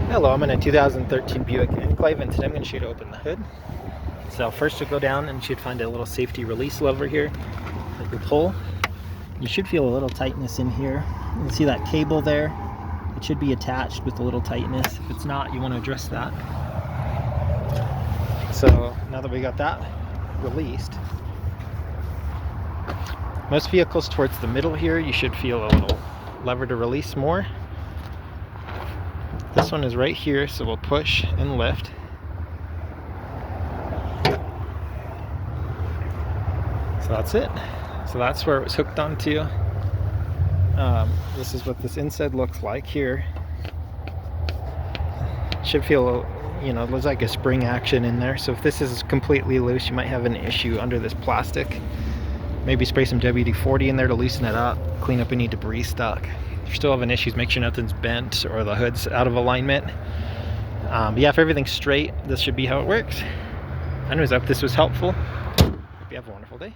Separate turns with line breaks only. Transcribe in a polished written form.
Hello, I'm in a 2013 Buick Enclave, and today I'm going to show you to open the hood. So first you'll go down and you should find a little safety release lever here that you pull. You should feel a little tightness in here. You can see that cable there. It should be attached with a little tightness. If it's not, you want to address that. So now that we got that released, most vehicles towards the middle here, you should feel a little lever to release more. This one is right here, so we'll push and lift. So that's it. So that's where it was hooked onto. This is what this inside looks like here. Should feel, there's like a spring action in there. So if this is completely loose, you might have an issue under this plastic. Maybe spray some WD-40 in there to loosen it up, clean up any debris stuck. If you're still having issues, make sure nothing's bent or the hood's out of alignment. But yeah, if everything's straight, this should be how it works. Anyways, I hope this was helpful. Hope you have a wonderful day.